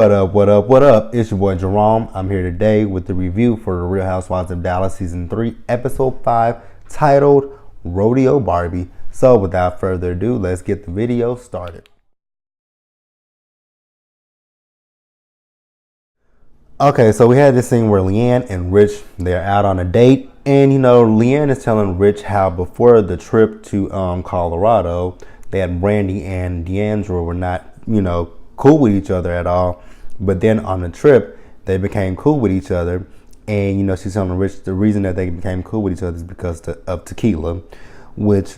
What up, what up, what up? It's your boy Jerome. I'm here today with the review for the Real Housewives of Dallas Season 3, Episode 5, titled Rodeo Barbie. So without further ado, let's get the video started. Okay, so we had this scene where Leanne and Rich, they're out on a date. And, Leanne is telling Rich how before the trip to Colorado, that Brandy and D'Angelo were not, cool with each other at all. But then on the trip, they became cool with each other. And, she's telling Rich the reason that they became cool with each other is because of tequila, which,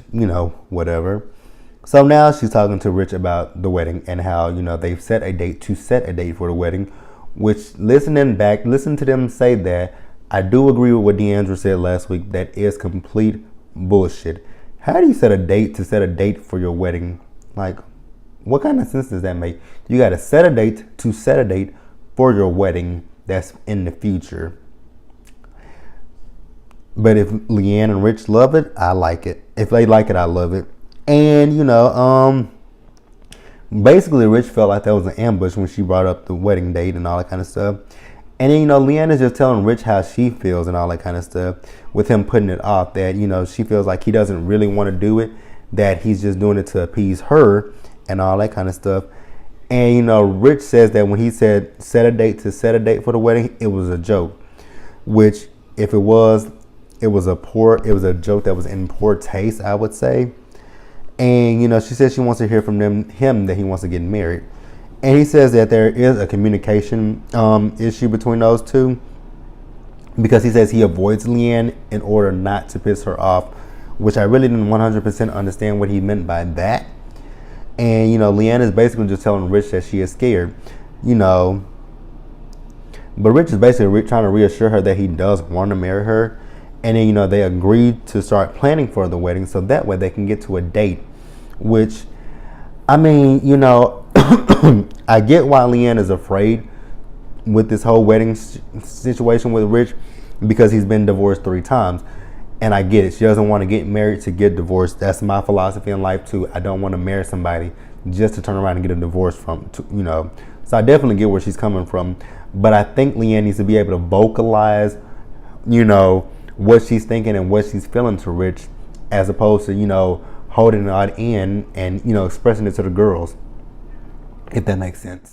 whatever. So now she's talking to Rich about the wedding and how, they've set a date for the wedding, which listen to them say that, I do agree with what D'Angelo said last week. That is complete bullshit. How do you set a date for your wedding? Like, what kind of sense does that make? You got to set a date for your wedding that's in the future. But if Leanne and Rich love it, I like it. If they like it, I love it. And, basically Rich felt like that was an ambush when she brought up the wedding date and all that kind of stuff. And then, Leanne is just telling Rich how she feels and all that kind of stuff with him putting it off, that, she feels like he doesn't really want to do it, that he's just doing it to appease her and all that kind of stuff. And, Rich says that when he said set a date for the wedding, it was a joke, which if it was a joke that was in poor taste, I would say. And, she says she wants to hear from him that he wants to get married. And he says that there is a communication issue between those two, because he says he avoids Leanne in order not to piss her off, which I really didn't 100% understand what he meant by that. And, Leanne is basically just telling Rich that she is scared, But Rich is basically trying to reassure her that he does want to marry her. And then, they agreed to start planning for the wedding so that way they can get to a date, which, I mean, I get why Leanne is afraid with this whole wedding situation with Rich, because he's been divorced 3 times. And I get it. She doesn't want to get married to get divorced. That's my philosophy in life too. I don't want to marry somebody just to turn around and get a divorce from, So I definitely get where she's coming from. But I think Leanne needs to be able to vocalize, what she's thinking and what she's feeling to Rich, as opposed to, holding it in and, expressing it to the girls, if that makes sense.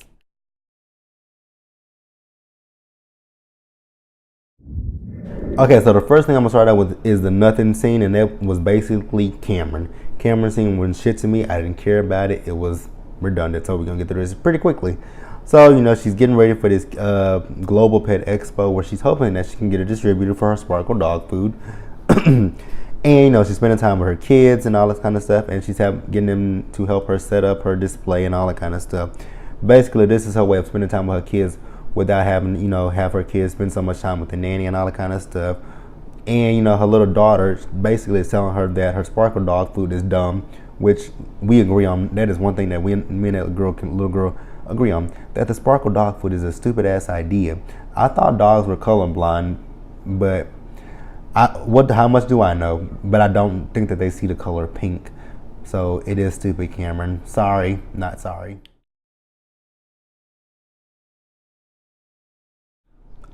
Okay, so the first thing I'm gonna start out with is the nothing scene, and that was basically Cameron. Cameron scene wasn't shit to me. I didn't care about it. It was redundant, so we're gonna get through this pretty quickly. So, she's getting ready for this Global Pet Expo, where she's hoping that she can get a distributor for her Sparkle dog food. And, she's spending time with her kids and all this kind of stuff, and she's getting them to help her set up her display and all that kind of stuff. Basically, this is her way of spending time with her kids without having, have her kids spend so much time with the nanny and all that kind of stuff. And, her little daughter basically is telling her that her Sparkle dog food is dumb, which we agree on. That is one thing that me and that little girl agree on, that the Sparkle dog food is a stupid ass idea. I thought dogs were colorblind, but how much do I know? But I don't think that they see the color pink. So it is stupid, Cameron. Sorry, not sorry.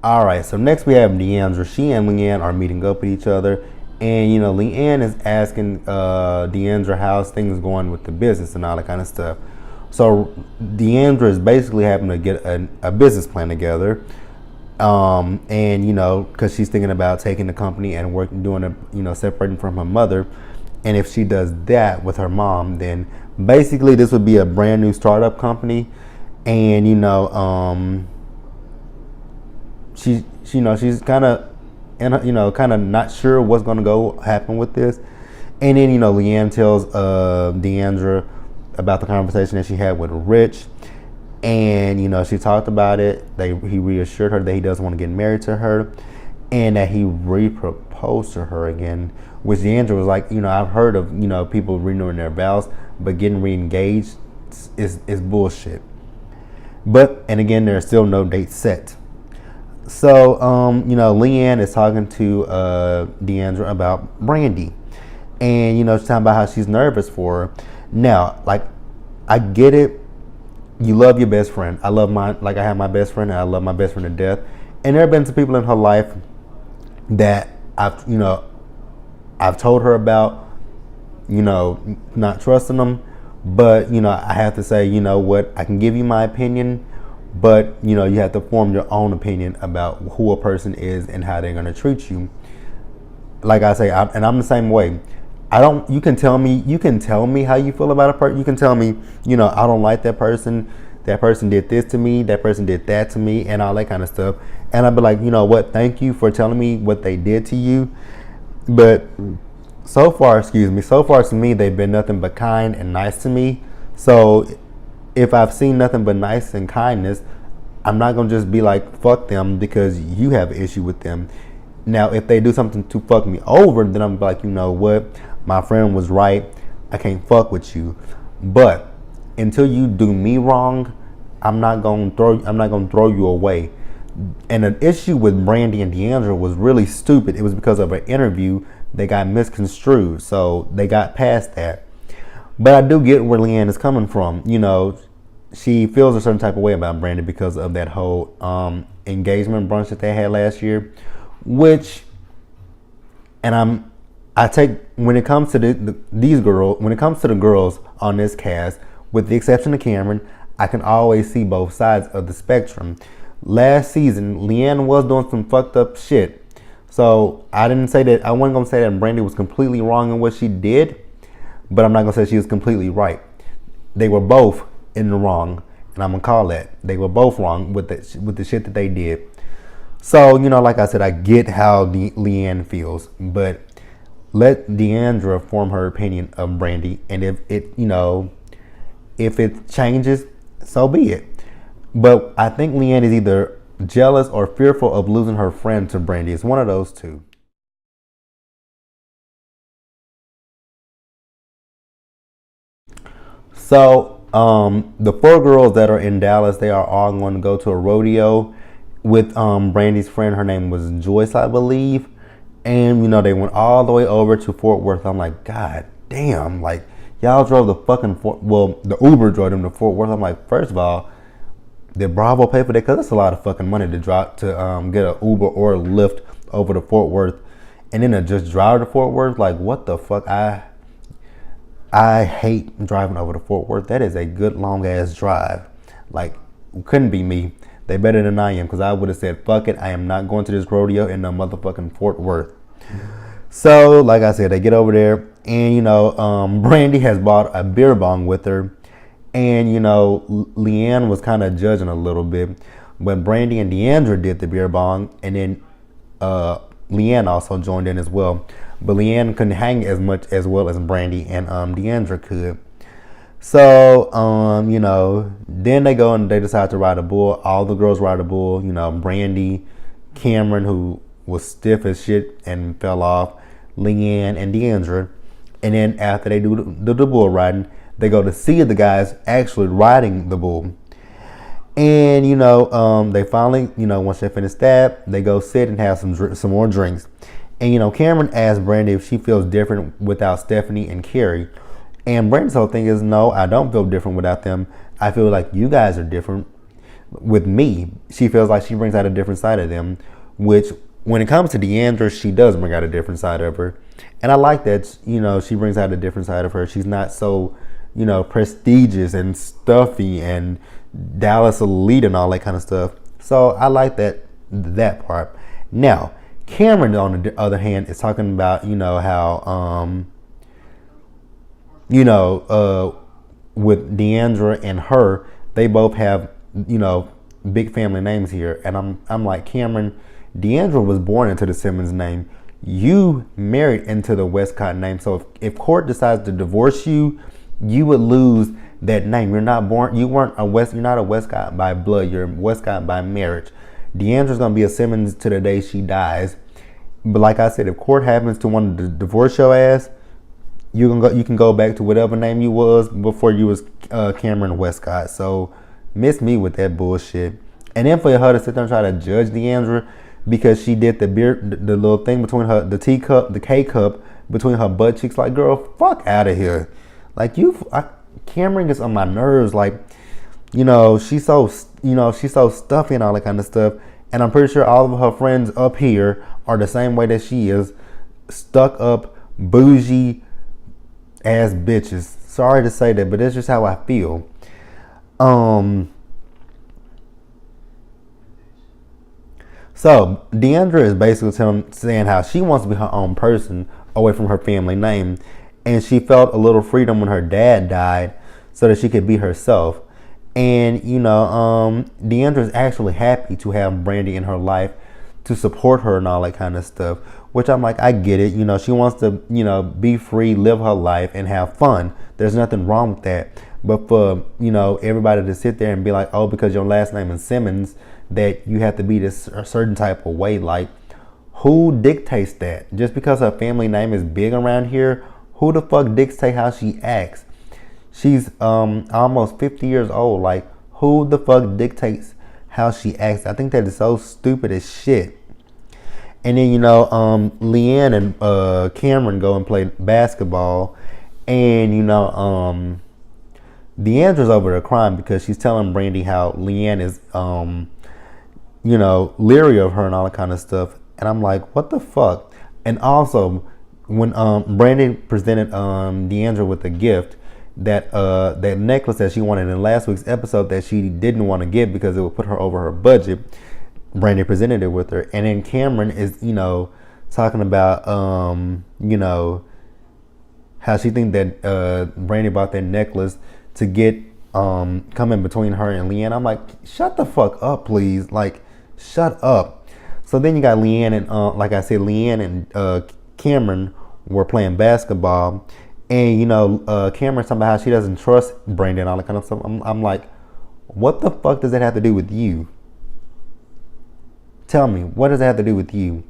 Alright, so next we have D'Angelo. She and Leanne are meeting up with each other. And, Leanne is asking D'Angelo how's things going with the business and all that kind of stuff. So D'Angelo is basically having to get a business plan together. And, because she's thinking about taking the company and separating from her mother. And if she does that with her mom, then basically this would be a brand new startup company. And, she's kind of, kind of not sure what's going to happen with this. And then, Leanne tells D'Angelo about the conversation that she had with Rich. And, she talked about it. He reassured her that he doesn't want to get married to her, and that he re-proposed to her again, which D'Angelo was like, I've heard of, people renewing their vows, but getting re-engaged is bullshit. And again, there's still no date set. So, Leanne is talking to D'Angelo about Brandy. And, she's talking about how she's nervous for her. Now, like, I get it, you love your best friend. I love mine, like I have my best friend, and I love my best friend to death. And there have been some people in her life that I've told her about, not trusting them. But, I have to say, you know what, I can give you my opinion, but, you have to form your own opinion about who a person is and how they're going to treat you. Like I say, and I'm the same way. You can tell me how you feel about a person. You can tell me, I don't like that person. That person did this to me. That person did that to me, and all that kind of stuff. And I'd be like, you know what? Thank you for telling me what they did to you. But so far to me, they've been nothing but kind and nice to me. So if I've seen nothing but nice and kindness, I'm not gonna just be like, fuck them because you have an issue with them. Now, if they do something to fuck me over, then I'm like, you know what? My friend was right. I can't fuck with you. But until you do me wrong, I'm not gonna throw you away. And an issue with Brandy and D'Angelo was really stupid. It was because of an interview that got misconstrued. So they got past that. But I do get where Leanne is coming from. She feels a certain type of way about Brandy because of that whole engagement brunch that they had last year. Which, and I take, when it comes to these girls, when it comes to the girls on this cast, with the exception of Cameron, I can always see both sides of the spectrum. Last season, Leanne was doing some fucked up shit. So I wasn't gonna say that Brandy was completely wrong in what she did, but I'm not gonna say she was completely right. They were both in the wrong, and I'm gonna call that. They were both wrong with the shit that they did. So, like I said, I get how Leanne feels, but let D'Andra form her opinion of Brandy, and if it changes, so be it. But I think Leanne is either jealous or fearful of losing her friend to Brandy. It's one of those two. So, the 4 girls that are in Dallas, they are all going to go to a rodeo with Brandy's friend. Her name was Joyce, I believe. And, they went all the way over to Fort Worth. I'm like, God damn, like, y'all drove the Uber drove them to Fort Worth. I'm like, first of all, did Bravo pay for that? Because that's a lot of fucking money to get an Uber or a Lyft over to Fort Worth. And then to just drive to Fort Worth, like, what the fuck? I hate driving over to Fort Worth. That is a good long ass drive. Like, couldn't be me. They better than I am, because I would have said, fuck it, I am not going to this rodeo in no motherfucking Fort Worth. So, like I said, they get over there, and, Brandy has bought a beer bong with her, and, Leanne was kind of judging a little bit, but Brandy and D'Andra did the beer bong, and then Leanne also joined in as well, but Leanne couldn't hang as well as Brandy and D'Andra could. So, then they go and they decide to ride a bull. All the girls ride a bull. Brandy, Cameron, who was stiff as shit and fell off, Leanne, and D'Andra. And then after they do the bull riding, they go to see the guys actually riding the bull. And, they finally, once they finish that, they go sit and have some more drinks. And, Cameron asked Brandy if she feels different without Stephanie and Carrie. And Brandy's whole thing is, no, I don't feel different without them. I feel like you guys are different with me. She feels like she brings out a different side of them, which when it comes to D'Andra, she does bring out a different side of her. And I like that, she brings out a different side of her. She's not so, prestigious and stuffy and Dallas elite and all that kind of stuff. So I like that part. Now, Cameron, on the other hand, is talking about, how, with D'Andra and her, they both have, big family names here. And I'm like, Cameron, D'Andra was born into the Simmons name. You married into the Westcott name. So if court decides to divorce you, you would lose that name. You're not a Westcott by blood. You're Westcott by marriage. D'Andra's gonna be a Simmons to the day she dies. But like I said, if court happens to want to divorce your ass, you can go back to whatever name you was before you was Cameron Westcott. So miss me with that bullshit. And then for her to sit there and try to judge D'Andra because she did the little thing between her, the teacup, the K cup between her butt cheeks. Like, girl, fuck out of here. Like, Cameron gets on my nerves. Like, she's so stuffy and all that kind of stuff. And I'm pretty sure all of her friends up here are the same way that she is, stuck up, bougie ass bitches. Sorry to say that, but that's just how I feel. Um, so Deandra is basically saying how she wants to be her own person away from her family name, and she felt a little freedom when her dad died, so that she could be herself. And Deandra is actually happy to have Brandy in her life to support her and all that kind of stuff. Which I'm like, I get it. She wants to, be free, live her life, and have fun. There's nothing wrong with that. But for, everybody to sit there and be like, oh, because your last name is Simmons, that you have to be this a certain type of way. Like, who dictates that? Just because her family name is big around here, who the fuck dictates how she acts? She's almost 50 years old. Like, who the fuck dictates how she acts? I think that is so stupid as shit. And then, Leanne and Cameron go and play basketball. And, Deandra's over there crying because she's telling Brandy how Leanne is, leery of her and all that kind of stuff. And I'm like, what the fuck? And also, when Brandy presented Deandra with a gift, that necklace that she wanted in last week's episode that she didn't want to get because it would put her over her budget, Brandy presented it with her. And then Cameron is, talking about, how she think that Brandy bought that necklace to get come in between her and Leanne. I'm like, shut the fuck up, please. Like, shut up. So then you got Leanne and, like I said, Leanne and Cameron were playing basketball. And, Cameron's talking about how she doesn't trust Brandy and all that kind of stuff. I'm like, what the fuck does that have to do with you? Tell me, what does that have to do with you?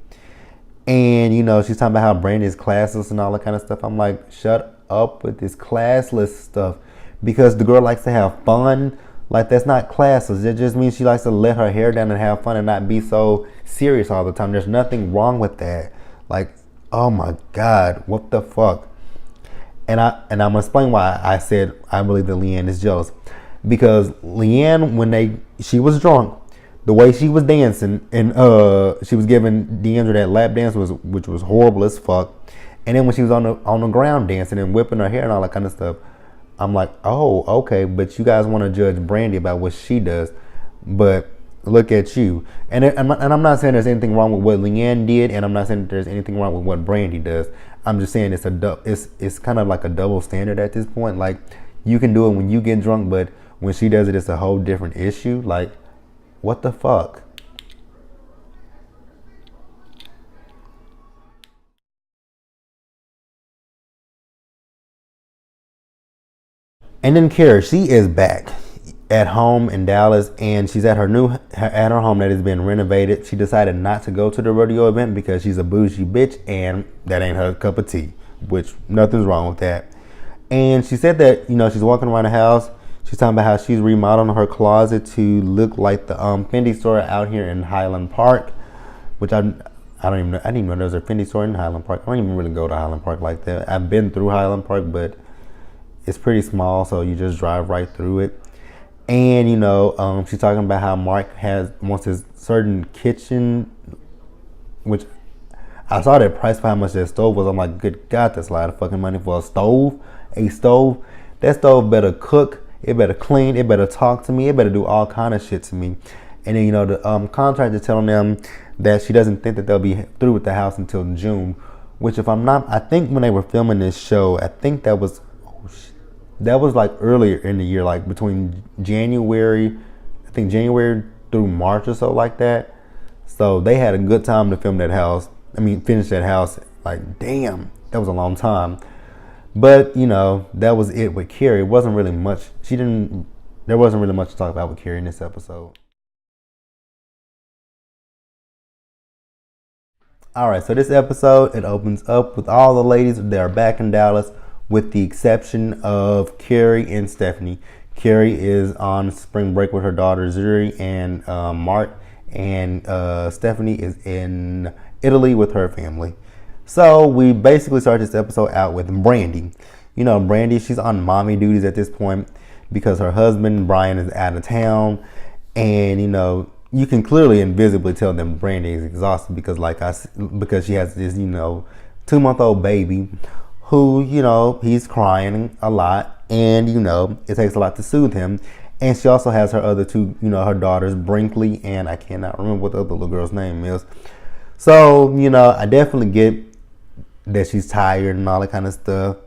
And, she's talking about how Brandy is classless and all that kind of stuff. I'm like, shut up with this classless stuff. Because the girl likes to have fun. Like, that's not classless. It just means she likes to let her hair down and have fun and not be so serious all the time. There's nothing wrong with that. Like, oh my God, what the fuck? And I'm gonna explain why I said I believe that Leanne is jealous. Because Leanne, when she was drunk, the way she was dancing and she was giving Deandra that lap dance which was horrible as fuck. And then when she was on the ground dancing and whipping her hair and all that kind of stuff, I'm like, oh, okay, but you guys want to judge Brandy about what she does, but look at you. And I'm not saying there's anything wrong with what Leanne did, and I'm not saying there's anything wrong with what Brandy does. I'm just saying it's kind of like a double standard at this point. Like, you can do it when you get drunk, but when she does it, it's a whole different issue. Like, what the fuck? And then Kara, she is back at home in Dallas, and she's at her home that has been renovated. She decided not to go to the rodeo event because she's a bougie bitch, and that ain't her cup of tea, which nothing's wrong with that. And she said that, she's walking around the house. She's talking about how she's remodeling her closet to look like the Fendi store out here in Highland Park, which I didn't even know there was a Fendi store in Highland Park. I don't even really go to Highland Park like that. I've been through Highland Park, but it's pretty small, so you just drive right through it. And she's talking about how Mark wants his certain kitchen, which I saw that price for how much that stove was. I'm like, good God, that's a lot of fucking money for a stove. A stove. That stove better cook. It better clean. It better talk to me. It better do all kind of shit to me. And then the contractor telling them that she doesn't think that they'll be through with the house until June. Which, if I'm not, I think when they were filming this show, I think that was like earlier in the year, like between January through March or so, like that. So they had a good time to film that house. Finish that house. Like, damn, that was a long time. But that was it with Carrie. It wasn't really much. There wasn't really much to talk about with Carrie in this episode. All right, so this episode, it opens up with all the ladies that are back in Dallas, with the exception of Carrie and Stephanie. Carrie is on spring break with her daughter Zuri and Mark, and Stephanie is in Italy with her family. So we basically start this episode out with Brandy. Brandy, she's on mommy duties at this point. because her husband Brian is out of town, and you can clearly and visibly tell them Brandy is exhausted because because she has this 2-month-old baby who he's crying a lot, and it takes a lot to soothe him. And she also has her other two, her daughters, Brinkley, and I cannot remember what the other little girl's name is. So, I definitely get that she's tired and all that kind of stuff.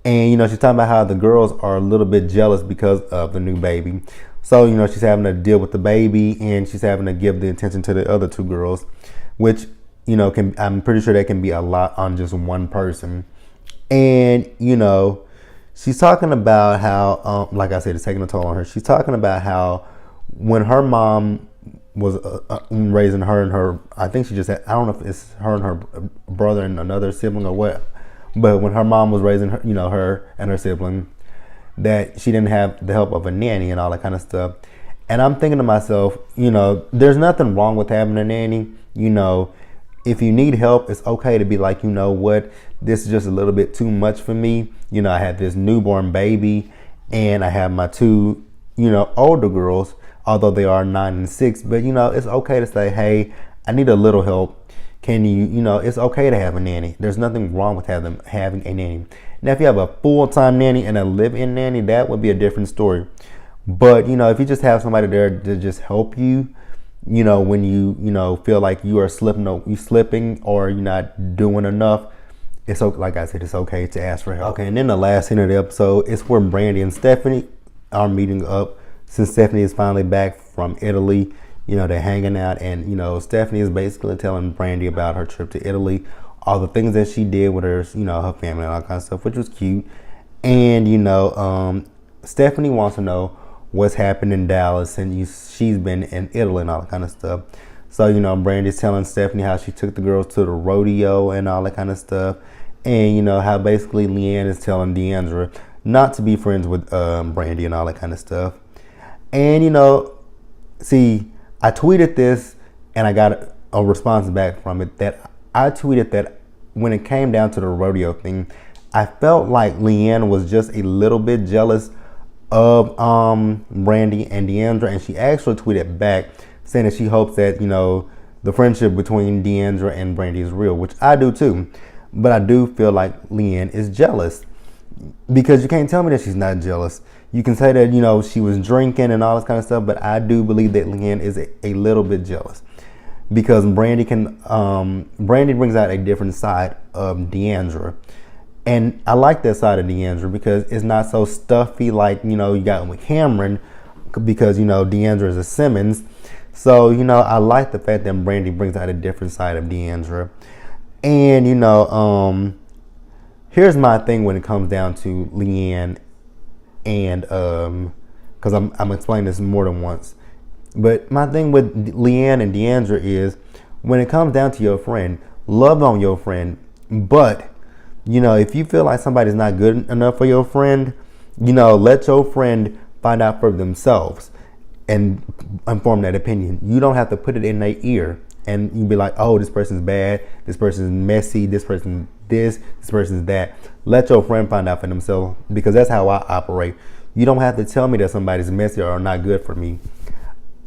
And, she's talking about how the girls are a little bit jealous because of the new baby. So, she's having to deal with the baby, and she's having to give the attention to the other two girls, which, I'm pretty sure that can be a lot on just one person. And, she's talking about how, like I said, it's taking a toll on her. She's talking about how when her mom was raising her and her, I think she just had, I don't know if it's her and her brother and another sibling or what, but when her mom was raising her, her and her sibling, that she didn't have the help of a nanny and all that kind of stuff. And I'm thinking to myself, there's nothing wrong with having a nanny. If you need help, it's okay to be like, what, this is just a little bit too much for me. I had this newborn baby, and I have my two, older girls, although they are 9 and 6. But, it's okay to say, hey, I need a little help. Can you, it's okay to have a nanny. There's nothing wrong with having a nanny. Now, if you have a full-time nanny and a live-in nanny, that would be a different story. But, if you just have somebody there to just help you, when you feel like you are slipping or you're not doing enough, it's okay. Like I said, it's okay to ask for help. Okay, and then the last scene of the episode is where Brandy and Stephanie are meeting up. Since Stephanie is finally back from Italy, they're hanging out, and Stephanie is basically telling Brandy about her trip to Italy, all the things that she did with her, her family and all kind of stuff, which was cute. And Stephanie wants to know what's happened in Dallas, and she's been in Italy and all that kind of stuff. So, Brandy's telling Stephanie how she took the girls to the rodeo and all that kind of stuff. And, how basically Leanne is telling Deandra not to be friends with Brandy and all that kind of stuff. And, see, I tweeted this and I got a response back from it that I tweeted that when it came down to the rodeo thing, I felt like Leanne was just a little bit jealous of Brandy and Deandra, and she actually tweeted back saying that she hopes that the friendship between Deandra and Brandy is real, which I do too. But I do feel like Leanne is jealous, because you can't tell me that she's not jealous. You can say that she was drinking and all this kind of stuff, but I do believe that Leanne is a little bit jealous, because Brandy brings out a different side of Deandra. And I like that side of Deandra because it's not so stuffy like, you got with Cameron, because, Deandra is a Simmons. So, I like the fact that Brandy brings out a different side of Deandra. And, here's my thing when it comes down to Leanne and, because I'm explaining this more than once. But my thing with Leanne and Deandra is, when it comes down to your friend, love on your friend, but if you feel like somebody's not good enough for your friend, let your friend find out for themselves and form that opinion. You don't have to put it in their ear and you be like, oh, this person's bad, this person's messy, this person's this person's that. Let your friend find out for themselves, because that's how I operate. You don't have to tell me that somebody's messy or not good for me.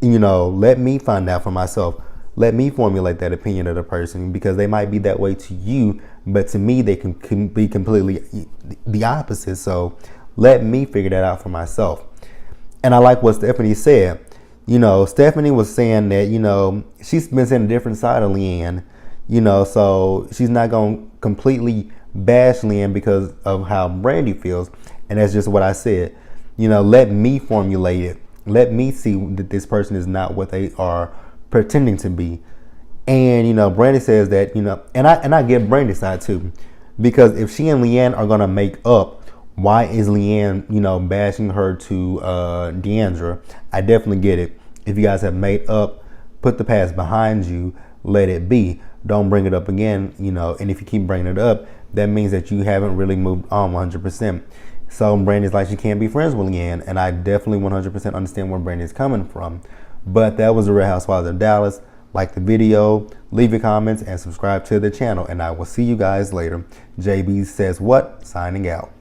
Let me find out for myself. Let me formulate that opinion of the person, because they might be that way to you, but to me, they can be completely the opposite. So let me figure that out for myself. And I like what Stephanie said. Stephanie was saying that, she's been seeing a different side of Leanne, so she's not going to completely bash Leanne because of how Brandy feels. And that's just what I said. Let me formulate it. Let me see that this person is not what they are pretending to be. And Brandy says that, and I get Brandy's side too, because if she and Leanne are gonna make up, why is Leanne bashing her to Deandra? I definitely get it. If you guys have made up, put the past behind you, let it be. Don't bring it up again. And if you keep bringing it up, that means that you haven't really moved on 100%. So Brandy's like, she can't be friends with Leanne, and I definitely 100% understand where Brandy's coming from. But that was the Real Housewives of Dallas. Like the video, leave your comments, and subscribe to the channel. And I will see you guys later. JB Says What? Signing out.